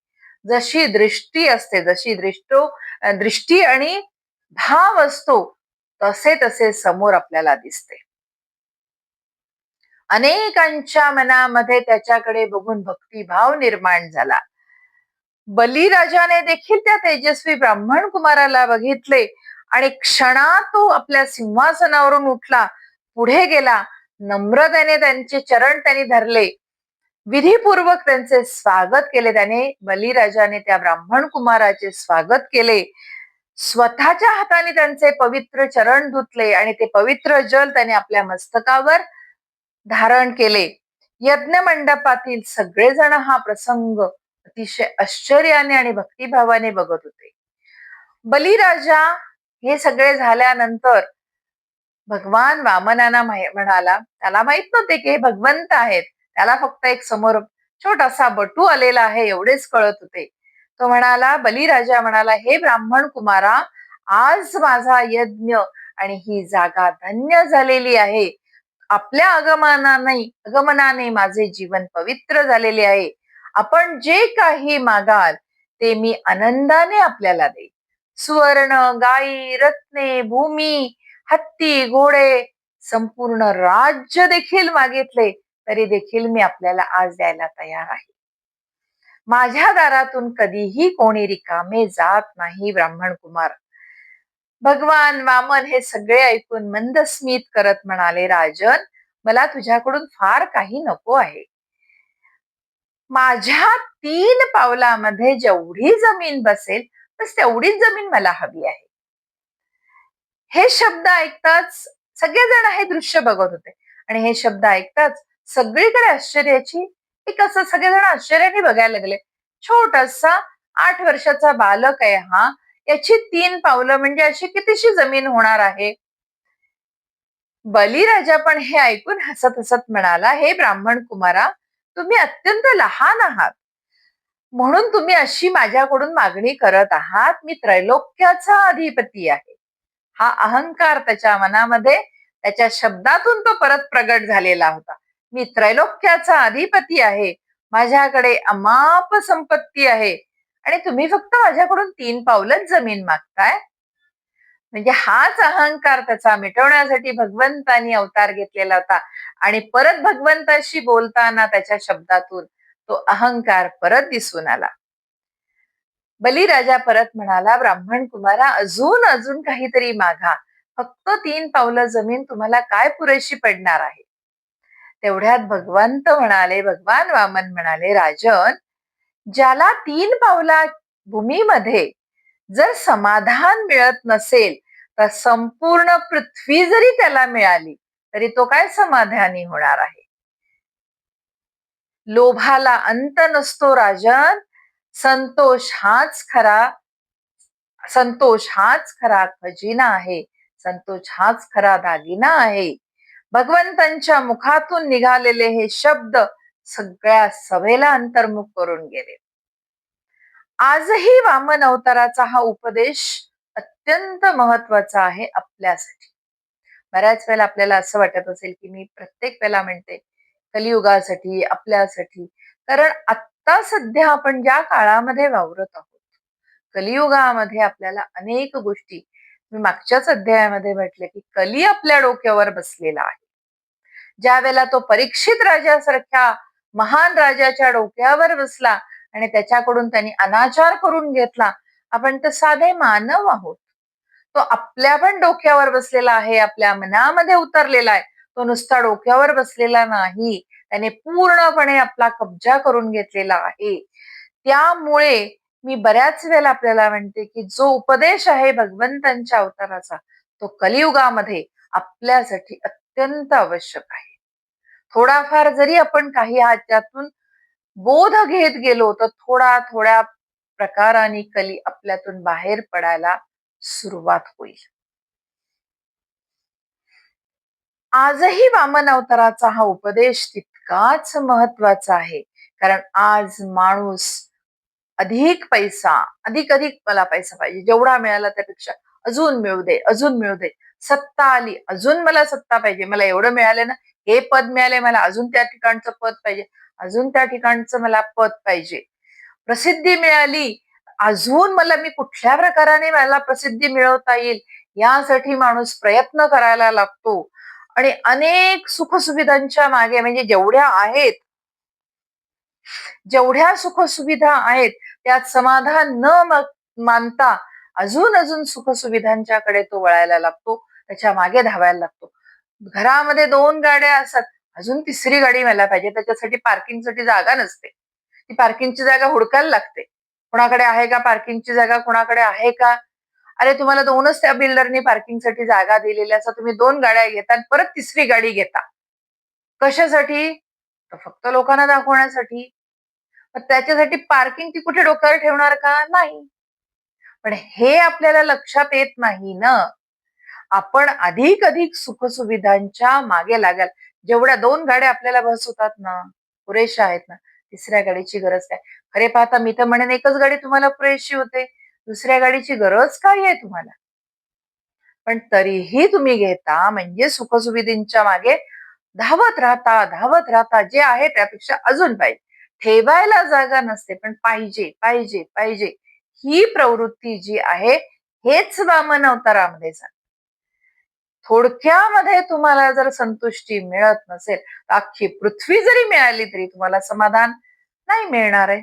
जशी दृष्टी असते, जशी दृष्टी आणि भाव असतो तसे तसे समोर आपल्याला दिसते. अनेकांच्या मनामध्ये त्याच्याकडे बघून भक्तिभाव निर्माण झाला. बलिराजाने देखील त्या तेजस्वी ब्राह्मण कुमाराला बघितले आणि क्षणात तो आपल्या सिंहासनावरून उठला, पुढे गेला, नम्रतेने त्यांचे चरण त्यांनी धरले विधीपूर्वक त्यांचे स्वागत केले. त्याने बलिराजाने त्या ब्राह्मण कुमाराचे स्वागत केले. स्वतःच्या हाताने त्यांचे पवित्र चरण धुतले आणि ते पवित्र जल त्याने आपल्या मस्तकावर धारण केले. यज्ञ मंडपातील सगळेजण हा प्रसंग अतिशय आश्चर्याने आणि भक्तिभावाने बघत होते. बलिराजा हे सगळे झाल्यानंतर भगवान वामनांना म्हणाला, त्याला माहित नव्हते की हे भगवंत आहेत, त्याला फक्त एक समोर छोटासा बटू आलेला आहे एवढेच कळत होते. तो म्हणाला, बलिराजा म्हणाला, हे ब्राह्मण कुमारा, आज माझा यज्ञ आणि ही जागा धन्य झालेली आहे. आपल्या आगमनाने माझे जीवन पवित्र झालेले आहे. आपण जे काही मागाल ते मी आनंदाने आपल्याला देईन. सुवर्ण, गायी, रत्ने, भूमी, हत्ती, घोडे, संपूर्ण राज्य देखील मागितले तरी देखील मी आपल्याला आज द्यायला तयार आहे. माझ्या दारातून कधीही कोणी रिकामे जात नाही. ब्राह्मण कुमार भगवान वामन हे सगळे ऐकून मंदस्मित करत म्हणाले, राजन, मला तुझ्याकडून फार काही नको आहे. माझ्या 3 पावलामध्ये जेवढी जमीन बसेल बस तेवढीच जमीन मला हवी आहे. हे शब्द ऐकताच सगळेजण हे दृश्य बघत होते आणि हे शब्द ऐकताच सगळीकडे आश्चर्याची एक असं सगळेजण आश्चर्याने बघायला लागले. छोटासा 8 वर्षाचा बालक आहे हा, याची 3 पावलं म्हणजे अशी कितीशी जमीन होणार आहे. बलिराजा पण हे ऐकून हसत हसत म्हणाला, हे ब्राह्मण कुमारा, तुम्ही अत्यंत लहान आहात म्हणून तुम्ही अशी माझ्याकडून मागणी करत आहात. मी त्रैलोक्याचा अधिपती आहे. हा अहंकार त्याच्या मनामध्ये त्याच्या शब्दातून तो परत प्रगट झालेला होता. मी त्रैलोक्याचा अधिपती आहे, माझ्याकडे अमाप संपत्ती आहे आणि तुम्ही फक्त माझ्याकडून 3 पावलंच जमीन मागताय. म्हणजे हाच अहंकार त्याचा मिटवण्यासाठी भगवंतानी अवतार घेतलेला होता आणि परत भगवंताशी बोलताना त्याच्या शब्दातून तो अहंकार परत दिसून आला. बलिराजा परत म्हणाला, ब्राह्मण कुमारा, अजून अजून काहीतरी मागा. फक्त 3 पावलं जमीन तुम्हाला काय पुरेशी पडणार आहे. तेवढ्यात भगवंत म्हणाले, भगवान वामन म्हणाले, राजन, ज्याला 3 पावला भूमीमध्ये जर समाधान मिळत नसेल तर संपूर्ण पृथ्वी जरी त्याला मिळाली तरी तो काय समाधानी होणार आहे. लोभाला अंत नसतो राजन. संतोष हाच खरा खजिना आहे. संतोष हाच खरा दागिना आहे. भगवंतांच्या मुखातून निघालेले हे शब्द सगळ्या सभेला अंतर्मुख करून गेले. आजही वामन अवताराचा हा उपदेश अत्यंत महत्वाचा आहे आपल्यासाठी. बऱ्याच वेळेला आपल्याला असं वाटत असेल की मी प्रत्येक वेळेला म्हणते कलियुगासाठी, आपल्यासाठी, कारण आता सध्या आपण ज्या काळामध्ये वावरत आहोत, कलियुगामध्ये आपल्याला अनेक गोष्टी, मी मागच्याच अध्यायामध्ये म्हटले की कली आपल्या डोक्यावर बसलेला आहे. ज्या वेळेला तो परीक्षित राजासारख्या महान राजाच्या डोक्यावर बसला आणि त्याच्याकडून त्यांनी अनाचार करून घेतला, आपण तर साधे मानव आहोत. तो आपल्या पण डोक्यावर बसलेला आहे, आपल्या मनामध्ये उतरलेला आहे. तो नुसता डोक्यावर बसलेला नाही, त्याने पूर्णपणे आपला कब्जा करून घेतलेला आहे. त्यामुळे मी बऱ्याच वेळेला आपल्याला म्हणते की जो उपदेश आहे भगवंतांच्या अवताराचा तो कलियुगामध्ये आपल्यासाठी अत्यंत आवश्यक आहे. थोडाफार जरी आपण काही त्यातून बोध घेत गेलो तर थोड्या प्रकाराने कली आपल्यातून बाहेर पडायला सुरुवात होईल. आजही वामन अवताराचा हा उपदेश तितकाच महत्वाचा आहे, कारण आज माणूस अधिक पैसा, अधिक मला पैसा पाहिजे, जेवढा मिळाला त्यापेक्षा अजून मिळू दे, अजून मिळू दे. सत्ता आली, अजून मला सत्ता पाहिजे, मला एवढं मिळालं ना, हे पद मिळाले, मला अजून त्या ठिकाणचं पद पाहिजे, अजून त्या ठिकाणचं मला पद पाहिजे. प्रसिद्धी मिळाली, अजून मी कुठल्या प्रकाराने मला प्रसिद्धी मिळवता येईल यासाठी माणूस प्रयत्न करायला लागतो आणि अनेक सुखसुविधांच्या मागे, म्हणजे जेवढ्या सुखसुविधा आहेत त्यात समाधान न मानता अजून अजून सुखसुविधांच्याकडे तो वळायला लागतो, त्याच्या मागे धावायला लागतो. घरामध्ये 2 गाड्या असतात, अजून तिसरी गाडी मला पाहिजे. त्याच्यासाठी पार्किंगसाठी जागा नसते. ती पार्किंगची जागा हुडकायला लागते. कोणाकडे आहे का पार्किंगची जागा? कोणाकडे आहे का? अरे तुम्हाला 2च त्या बिल्डरनी पार्किंगसाठी जागा दिलेल्या असतात. तुम्ही 2 गाड्या घेता आणि परत तिसरी गाडी घेता. कशासाठी? तर फक्त लोकांना दाखवण्यासाठी. मग त्याच्यासाठी पार्किंग ती कुठे डोक्यावर ठेवणार का? नाही. पण हे आपल्याला लक्षात येत नाही ना. आपण अधिक सुखसुविधांच्या मागे लागाल. जेवढ्या 2 गाड्या आपल्याला बस होतात ना, पुरेशा आहेत ना, तिसऱ्या गाडीची गरज काय? खरे पाहता मी तर म्हणेन एकच गाडी तुम्हाला पुरेशी होते. दुसऱ्या गाडीची गरज काय आहे तुम्हाला? पण तरीही तुम्ही घेता म्हणजे सुखसुविधेच्या मागे धावत राहता. जे आहे त्यापेक्षा अजून पाहिजे. ठेवायला जागा नसते, पण पाहिजे, पाहिजे, पाहिजे. ही प्रवृत्ती जी आहे, हेच वामन अवतारामध्ये थोडक्यामध्ये तुम्हाला जर संतुष्टी मिळत नसेल, तर अख्खी पृथ्वी जरी मिळाली तरी तुम्हाला समाधान नाही मिळणार आहे.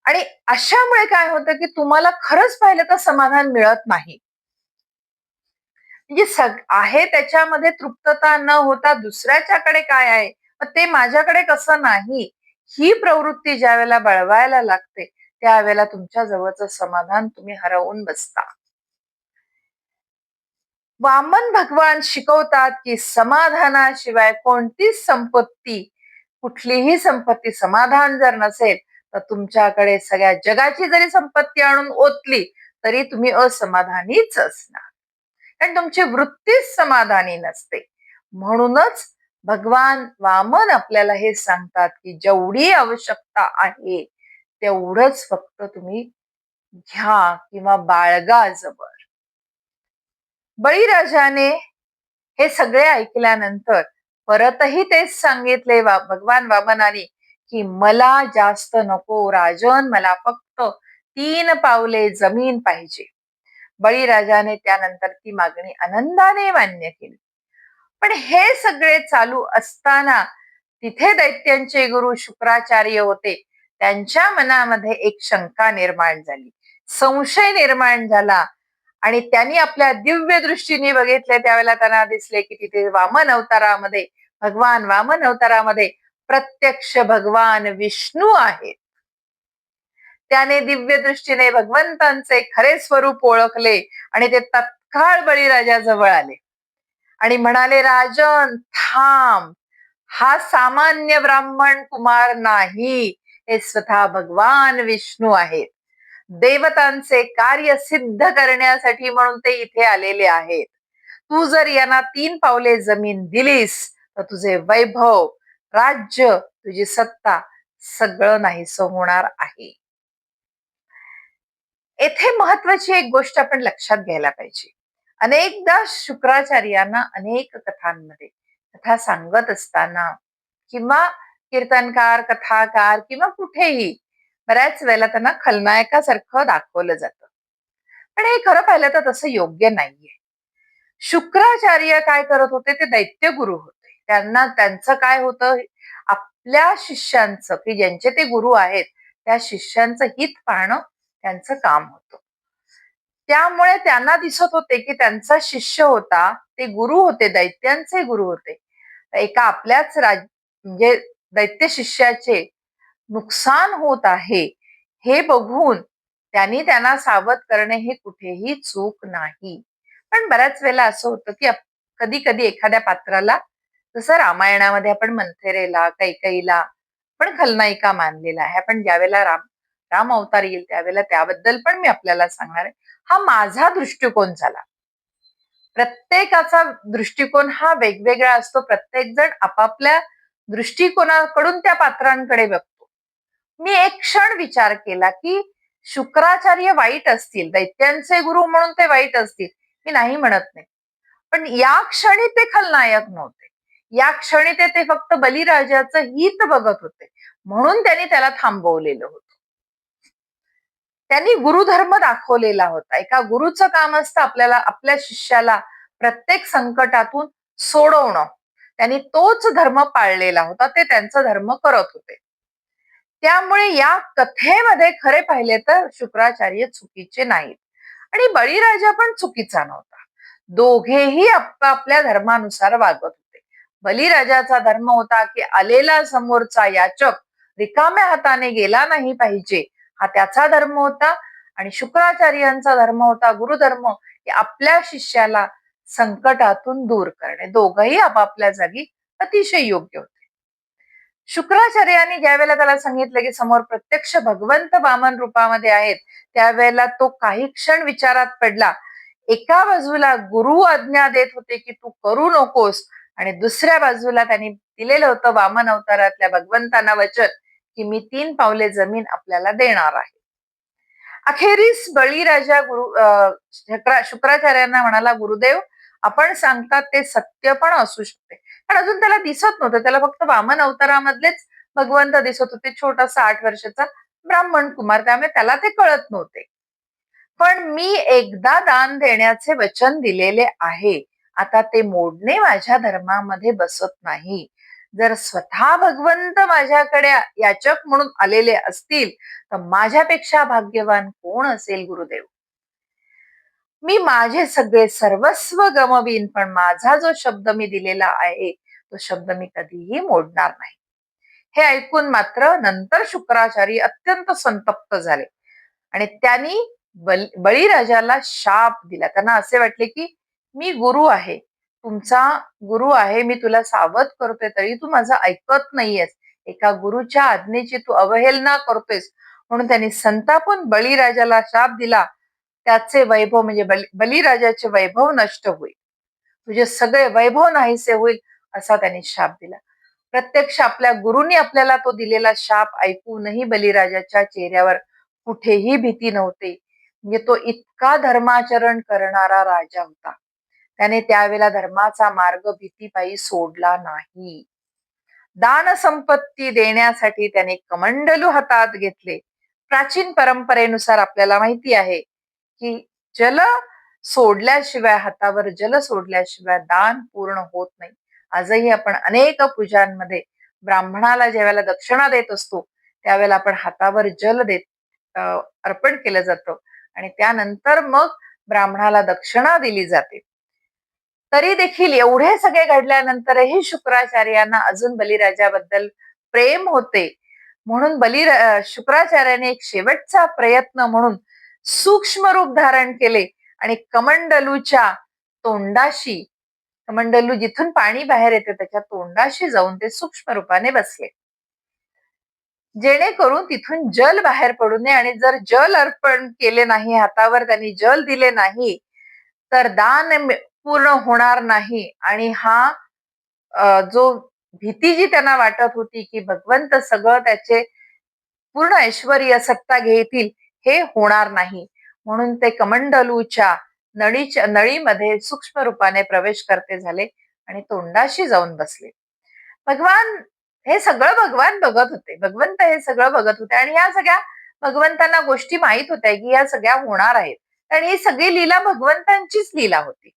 आणि अशामुळे काय होतं, की तुम्हाला खरंच पाहिलं तर समाधान मिळत नाही. म्हणजे आहे त्याच्यामध्ये तृप्तता न होता दुसऱ्याच्याकडे काय आहे, मग ते माझ्याकडे कसं नाही, ही प्रवृत्ती ज्यावेळेला बळवायला लागते, त्यावेळेला तुमच्या जवळचं समाधान तुम्ही हरवून बसता. वामन भगवान शिकवतात, की समाधानाशिवाय कोणतीच संपत्ती, कुठलीही संपत्ती समाधान जर नसेल, तर तुमच्याकडे सगळ्या जगाची जरी संपत्ती आणून ओतली, तरी तुम्ही असमाधानीच असणार. कारण तुमची वृत्तीच समाधानी नसते. म्हणूनच भगवान वामन आपल्याला हे सांगतात, की जेवढी आवश्यकता आहे, तेवढंच फक्त तुम्ही घ्या किंवा बाळगा जवळ. बळीराजाने हे सगळे ऐकल्यानंतर परतही तेच सांगितले भगवान वामनाने, की मला जास्त नको राजन, मला फक्त 3 पावले जमीन पाहिजे. बळीराजाने त्यानंतर ती मागणी आनंदाने मान्य केली. पण हे सगळे चालू असताना तिथे दैत्यांचे गुरु शुक्राचार्य होते. त्यांच्या मनामध्ये एक शंका निर्माण झाली, संशय निर्माण झाला. आणि त्यांनी आपल्या दिव्य दृष्टीने बघितले, त्यावेळेला त्यांना दिसले, की तिथे भगवान वामन अवतारामध्ये प्रत्यक्ष भगवान विष्णू आहेत. त्याने दिव्य दृष्टीने भगवंतांचे खरे स्वरूप ओळखले आणि ते तत्काळ बळीराजाजवळ आले आणि म्हणाले, राजन थांब, हा सामान्य ब्राह्मण कुमार नाही, हे स्वतः भगवान विष्णू आहेत. देवतांचे कार्य सिद्ध करण्यासाठी म्हणून ते इथे आलेले आहेत. तू जर यांना 3 पावले जमीन दिलीस, तर तुझे वैभव, राज्य, तुझी सत्ता सगळं नाहीसं होणार आहे. येथे महत्वाची एक गोष्ट आपण लक्षात घ्यायला पाहिजे. अनेकदा शुक्राचार्यांना अनेक कथांमध्ये कथा सांगत असताना किंवा कीर्तनकार, कथाकार किंवा कुठेही बऱ्याच वेळेला त्यांना खलनायकासारखं दाखवलं जातं. पण हे खरं पाहिलं तर तसं योग्य नाहीये. शुक्राचार्य काय करत होते, ते दैत्य गुरु होते. त्यांना त्यांचं काय होतं, आपल्या शिष्यांचं, की ज्यांचे ते गुरु आहेत, त्या शिष्यांचं हित पाहणं त्यांचं काम होतं. त्यामुळे त्यांना दिसत होते, की त्यांचा शिष्य होता, ते गुरु होते, दैत्यांचे गुरु होते. एका आपल्याच म्हणजे दैत्य शिष्याचे नुकसान होत आहे, हे बघून त्यांना सावध करणे हे कुठेही चूक नाही. पण बऱ्याच वेळेला असं होतं, की कधी कधी एखाद्या पात्राला, जसं रामायणामध्ये आपण मंथरेला, कैकईला पण खलनायिका मानलेला आहे. पण ज्यावेळेला राम अवतार येईल त्यावेळेला त्याबद्दल पण मी आपल्याला सांगणार आहे. हा माझा दृष्टिकोन झाला. प्रत्येकाचा दृष्टिकोन हा वेगवेगळा असतो. प्रत्येक जण आपापल्या दृष्टिकोनाकडून त्या पात्रांकडे बघतो. मी एक क्षण विचार केला, की शुक्राचार्य वाईट असतील, दैत्यांचे गुरु म्हणून ते वाईट असतील, मी नाही म्हणत नाही. पण या क्षणी ते खलनायक नव्हते. या क्षणी ते फक्त बलिराजाचं हित बघत होते, म्हणून त्यांनी त्याला थांबवलेलं होतं. त्यांनी गुरुधर्म दाखवलेला होता. एका गुरुचं काम असतं आपल्याला आपल्या शिष्याला प्रत्येक संकटातून सोडवणं. त्यांनी तोच धर्म पाळलेला होता. ते त्यांचा धर्म करत होते. त्यामुळे या कथेमध्ये खरे पाहिले तर शुक्राचार्य चुकीचे नाहीत आणि बळीराजा पण चुकीचा नव्हता. दोघेही आपापल्या धर्मानुसार वागत होते. बलिराजाचा धर्म होता की आलेला समोरचा याचक रिकाम्या हाताने गेला नाही पाहिजे, हा त्याचा धर्म होता. आणि शुक्राचार्यांचा धर्म होता, गुरुधर्म, की आपल्या शिष्याला संकटातून दूर करणे. दोघही आपापल्या जागी अतिशय योग्य होते. शुक्राचार्यांनी ज्या वेळेला त्याला सांगितलं की समोर प्रत्यक्ष भगवंत वामन रूपामध्ये आहेत, त्यावेळेला तो काही क्षण विचारात पडला. एका बाजूला गुरु आज्ञा देत होते की तू करू नकोस, आणि दुसऱ्या बाजूला त्यांनी दिलेलं होतं वामन अवतारातल्या भगवंतांना वचन की मी 3 पावले जमीन आपल्याला देणार आहे. अखेरीस बळीराजा शुक्राचार्यांना म्हणाला, गुरुदेव, आपण सांगतात ते सत्य पण असू शकते. पण अजून त्याला दिसत नव्हतं, त्याला फक्त वामन अवतारामधलेच भगवंत दिसत होते, छोटासा 8 वर्षाचा ब्राह्मण कुमार, त्यामुळे त्याला ते कळत नव्हते. पण मी एकदा दान देण्याचे वचन दिलेले आहे, आता ते मोडणे माझ्या धर्मामध्ये बसत नाही. जर स्वतः भगवंत माझ्याकडे याचक म्हणून आलेले असतील तर माझ्यापेक्षा भाग्यवान कोण असेल गुरुदेव. मी माझे सगळे सर्वस्व गमवीन, पण माझा जो शब्द मी दिलेला आहे तो शब्द मी कधीही मोडणार नाही. हे ऐकून मात्र नंतर शुक्राचार्य अत्यंत संतप्त झाले आणि त्यांनी बळीराजाला शाप दिला. त्यांना असे वाटले की मी गुरु आहे, तुमचा गुरु आहे, मी तुला सावध करतोय तरी तू माझं ऐकत नाहीयेस, एका गुरुच्या आज्ञेची तू अवहेलना करतोयस. म्हणून त्यांनी संतापून बळीराजाला शाप दिला, त्याचे वैभव म्हणजे बलिराजाचे वैभव नष्ट होईल, तुझे सगळे वैभव नाहीसे होईल, असा त्यांनी शाप दिला. प्रत्यक्ष आपल्या गुरुनी आपल्याला तो दिलेला शाप ऐकूनही बलिराजाच्या चेहऱ्यावर कुठेही भीती नव्हती. म्हणजे तो इतका धर्माचरण करणारा राजा होता, त्याने त्यावेळेला धर्माचा मार्ग भीतीपायी सोडला नाही. दान संपत्ती देण्यासाठी त्याने कमंडलू हातात घेतले. प्राचीन परंपरेनुसार आपल्याला माहिती आहे की जल सोडल्याशिवाय, हातावर जल सोडल्याशिवाय दान पूर्ण होत नाही. आजही आपण अनेक पूजांमध्ये ब्राह्मणाला ज्यावेळेला दक्षिणा देत असतो त्यावेळेला आपण हातावर जल देत अर्पण केलं जातं आणि त्यानंतर मग ब्राह्मणाला दक्षिणा दिली जाते. तरी देखील एवढे सगळे घडल्यानंतरही शुक्राचार्यांना अजून बलिराजाबद्दल प्रेम होते. म्हणून शुक्राचार्याने एक शेवटचा प्रयत्न म्हणून सूक्ष्म रूप धारण केले आणि कमंडलूच्या तोंडाशी, कमंडलू जिथून पाणी बाहेर येते त्याच्या तोंडाशी जाऊन ते सूक्ष्म रूपाने बसले, जेणेकरून तिथून जल बाहेर पडू नये. आणि जर जल अर्पण केले नाही, हातावर त्यांनी जल दिले नाही, तर दान पूर्ण होणार नाही. आणि हा जो भीती जी त्यांना वाटत होती की भगवंत सगळं त्याचे पूर्ण ऐश्वर्य सत्ता घेतील, हे होणार नाही. म्हणून ते कमंडलूच्या नळीमध्ये सूक्ष्म रूपाने प्रवेश करते झाले आणि तोंडाशी जाऊन बसले. भगवान हे सगळं भगवान बघत होते, भगवंत हे सगळं बघत होते आणि या सगळ्या भगवंतांना गोष्टी माहित होत्या की या सगळ्या होणार आहेत. आणि ही सगळी लीला भगवंतांचीच लीला होती.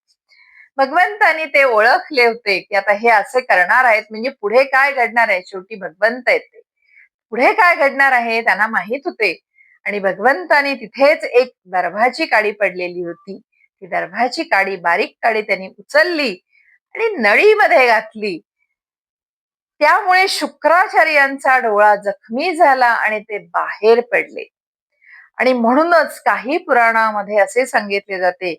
भगवंतांनी ते ओळखले होते की आता हे असे करणार आहेत, म्हणजे पुढे काय घडणार आहे. शेवटी भगवंत आहेत ते, पुढे काय घडणार आहे त्यांना माहित होते. आणि भगवंतानी तिथेच एक दर्भाची काडी पडलेली होती, ती दर्भाची काडी, बारीक काडी त्यांनी उचलली आणि नळीमध्ये घातली. त्यामुळे शुक्राचार्यांचा डोळा जखमी झाला आणि ते बाहेर पडले. आणि म्हणूनच काही पुराणामध्ये असे सांगितले जाते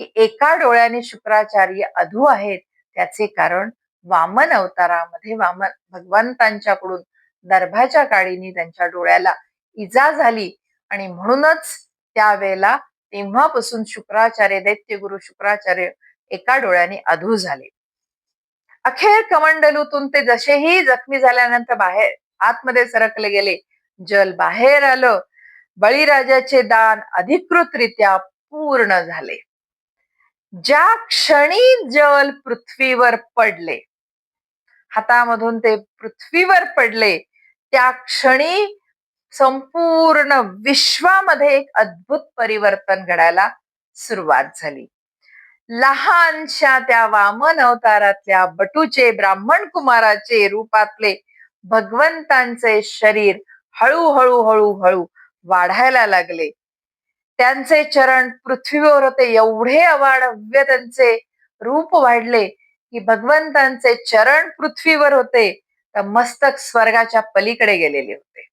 की एका डोळ्याने शुक्राचार्य अधू आहेत, त्याचे कारण वामन अवतारामध्ये भगवंतांच्याकडून दर्भाच्या काडीने त्यांच्या डोळ्याला इजा झाली. आणि म्हणूनच त्यावेळेला तेव्हापासून शुक्राचार्य, दैत्यगुरु शुक्राचार्य एका डोळ्याने अधू झाले. अखेर कमंडलूतून ते जसेही जखमी झाल्यानंतर बाहेर आतमध्ये सरकले गेले, जल बाहेर आलं, बळीराजाचे दान अधिकृतरित्या पूर्ण झाले. ज्या क्षणी जल पृथ्वीवर पडले, हातामधून ते पृथ्वीवर पडले, त्या क्षणी संपूर्ण विश्वामध्ये एक अद्भुत परिवर्तन घडायला सुरुवात झाली. लहानशा त्या वामन अवतारातल्या बटूचे, ब्राह्मण कुमाराचे रूपातले भगवंतांचे शरीर हळूहळू हळूहळू वाढायला लागले. त्यांचे चरण पृथ्वीवर होते. एवढे अवाढव्य त्यांचे रूप वाढले की भगवंतांचे चरण पृथ्वीवर होते तर मस्तक स्वर्गाच्या पलीकडे गेलेले होते.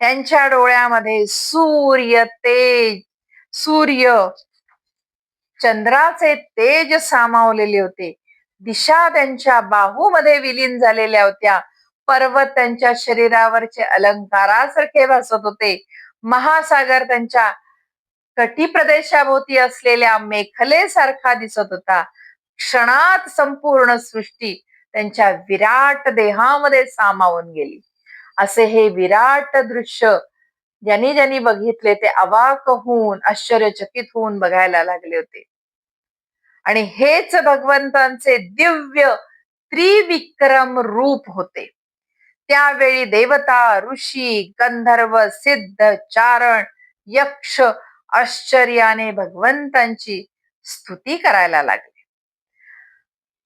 त्यांच्या डोळ्यामध्ये सूर्य चंद्राचे तेज सामावलेले होते. दिशा त्यांच्या बाहूमध्ये विलीन झालेल्या होत्या. पर्वत त्यांच्या शरीरावरचे अलंकारासारखे भासत होते. महासागर त्यांच्या कटी प्रदेशाभोवती असलेल्या मेखलेसारखा दिसत होता. क्षणात संपूर्ण सृष्टी त्यांच्या विराट देहामध्ये सामावून गेली. असे हे विराट दृश्य ज्यांनी ज्यांनी बघितले ते अवाक होऊन आश्चर्यचकित होऊन बघायला लागले होते. आणि हेच भगवंतांचे दिव्य त्रिविक्रम रूप होते. त्यावेळी देवता, ऋषी, गंधर्व, सिद्ध, चारण, यक्ष आश्चर्याने भगवंतांची स्तुती करायला लागले.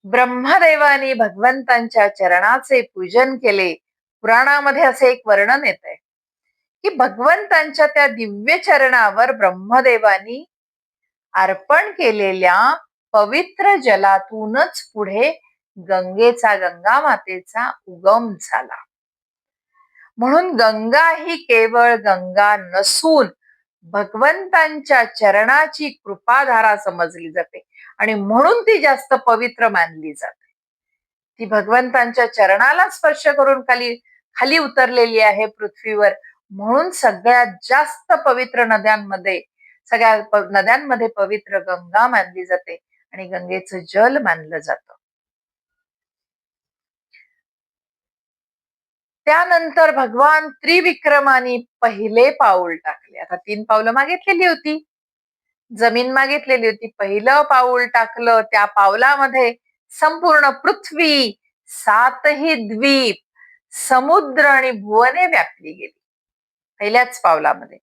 ब्रह्मदेवानी भगवंतांच्या चरणाचे पूजन केले. पुराणामध्ये असे एक वर्णन येत आहे की भगवंतांच्या त्या दिव्य चरणावर ब्रह्मदेवानी अर्पण केलेल्या पवित्र जलातूनच पुढे गंगा मातेचा उगम झाला. म्हणून गंगा ही केवळ गंगा नसून भगवंतांच्या चरणाची कृपाधारा समजली जाते आणि म्हणून ती जास्त पवित्र मानली जाते. ती भगवंतांच्या चरणाला स्पर्श करून खाली उतरलेली आहे पृथ्वीवर. म्हणून सगळ्यात जास्त पवित्र सगळ्या नद्यांमध्ये पवित्र गंगा मानली जाते आणि गंगेचं जल मानलं जातं. त्यानंतर भगवान त्रिविक्रमानी पहिले पाऊल टाकले. आता 3 पावलं मागितलेली होती, जमीन मागितलेली होती. पहिलं पाऊल टाकलं. त्या पावलामध्ये संपूर्ण पृथ्वी, 7ही द्वीप, समुद्र आणि भुवने व्यापली गेली पहिल्याच पावलामध्ये.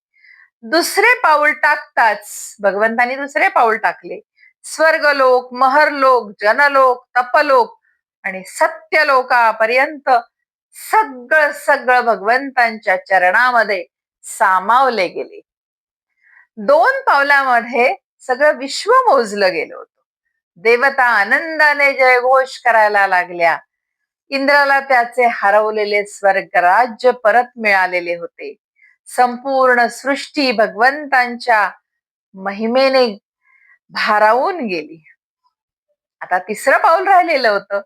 दुसरे पाऊल टाकताच भगवंतांनी दुसरे पाऊल टाकले. स्वर्गलोक, महरलोक, जनलोक, तपलोक आणि सत्यलोकापर्यंत सगळं भगवंतांच्या चरणामध्ये सामावले गेले. 2 पावलामध्ये सगळं विश्व मोजलं गेलं होतं. देवता आनंदाने जयघोष करायला लागल्या. इंद्राला त्याचे हरवलेले स्वर्ग राज्य परत मिळालेले होते. संपूर्ण सृष्टी भगवंतांच्या महिमेने भारावून गेली. आता 3रं पाऊल राहिलेलं होतं.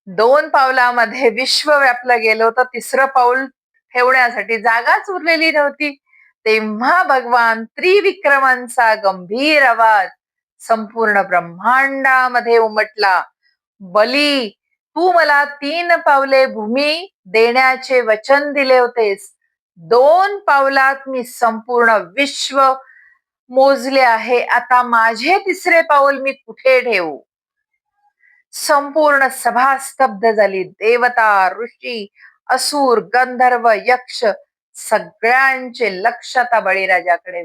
2 पावलामध्ये विश्व व्यापलं गेलं होतं. 3रं पाऊल ठेवण्यासाठी जागाच उरलेली नव्हती. तेव्हा भगवान त्रिविक्रमांचा गंभीर आवाज संपूर्ण ब्रह्मांडामध्ये उमटला. बली, तू मला 3 पावले भूमी देण्याचे वचन दिले होतेस. 2 पावलात मी संपूर्ण विश्व मोजले आहे. आता माझे 3रे पाऊल मी कुठे ठेवू? संपूर्ण सभा स्तब्ध झाली. देवता, ऋषी, असुर, गंधर्व, यक्ष सगळ्यांचे लक्ष आता बळीराजाकडे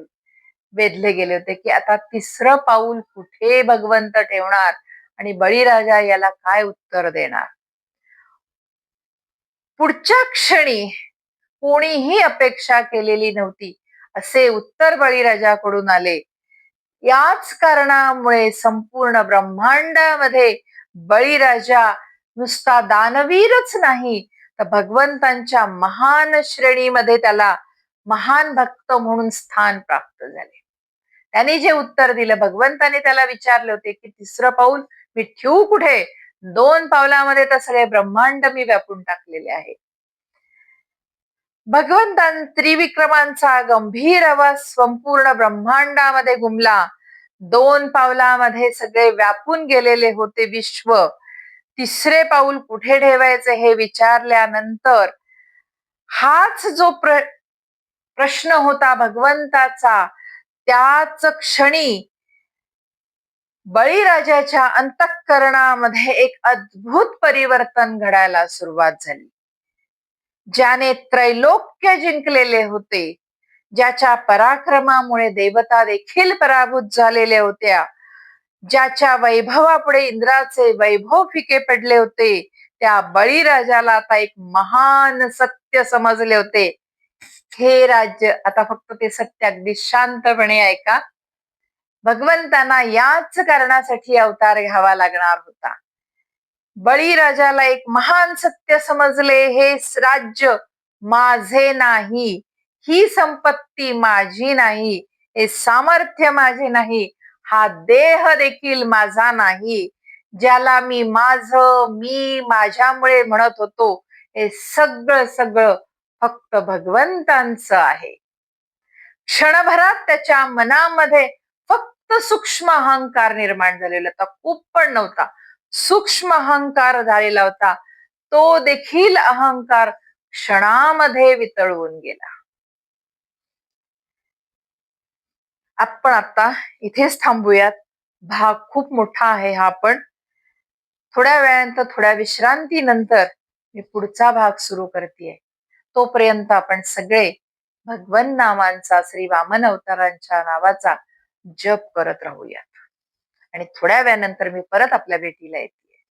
वेधले गेले होते की आता 3रं पाऊल कुठे भगवंत ठेवणार आणि बळीराजा याला काय उत्तर देणार. पुढच्या क्षणी कोणीही अपेक्षा केलेली नव्हती असे उत्तर बळीराजाकडून आले. याच कारणामुळे संपूर्ण ब्रह्मांडामध्ये बळीराजा नुसता दानवीरच नाही तर भगवंतांच्या महान श्रेणीमध्ये त्याला महान भक्त म्हणून स्थान प्राप्त झाले. त्याने जे उत्तर दिलं, भगवंताने त्याला विचारले होते की 3रं पाऊल मी ठेवू कुठे? 2 पावलामध्ये तर सगळे ब्रह्मांड मी व्यापून टाकलेले आहे. भगवंतां त्रिविक्रमांचा गंभीर आवाज संपूर्ण ब्रह्मांडामध्ये घुमला. 2 पावलामध्ये सगळे व्यापून गेलेले होते विश्व. 3रे पाऊल कुठे ठेवायचे हे विचारल्यानंतर हाच जो प्रश्न होता भगवंताचा, त्याच क्षणी बळीराजाच्या अंतःकरणामध्ये एक अद्भुत परिवर्तन घडायला सुरुवात झाली. ज्याने त्रैलोक्य जिंकलेले होते, ज्याच्या पराक्रमामुळे देवता देखील पराभूत झालेल्या होत्या, ज्याच्या वैभवापुढे इंद्राचे वैभव फिके पडले होते, त्या बळीराजाला आता एक महान सत्य समजले होते हे राज्य आता फक्त ते सत्य अगदी शांतपणे ऐका. भगवंतांना याच कारणासाठी अवतार घ्यावा लागणार होता. बळीराजाला एक महान सत्य समजले, हे राज्य माझे नाही, ही संपत्ती माझी नाही, हे सामर्थ्य माझे नाही, हा देह देखील माझा नाही. ज्याला मी माझ्यामुळे म्हणत होतो, हे सगळं सगळं फक्त भगवंतांचं आहे. क्षणभरात त्याच्या मनामध्ये फक्त सूक्ष्म अहंकार निर्माण झालेला होता, खूप पण नव्हता, सूक्ष्म अहंकार झालेला होता. तो देखील अहंकार क्षणामध्ये वितळून गेला. आपण आता इथेच थांबूयात. भाग खूप मोठा आहे हा, पण थोड्या वेळानंतर थोड्या विश्रांतीनंतर मी पुढचा भाग सुरू करतेय. तोपर्यंत आपण सगळे भगवन नामांचा, श्री वामन अवतारांच्या नावाचा जप करत राहूया. आणि थोड्या वेळानंतर मी परत आपल्या भेटीला येते.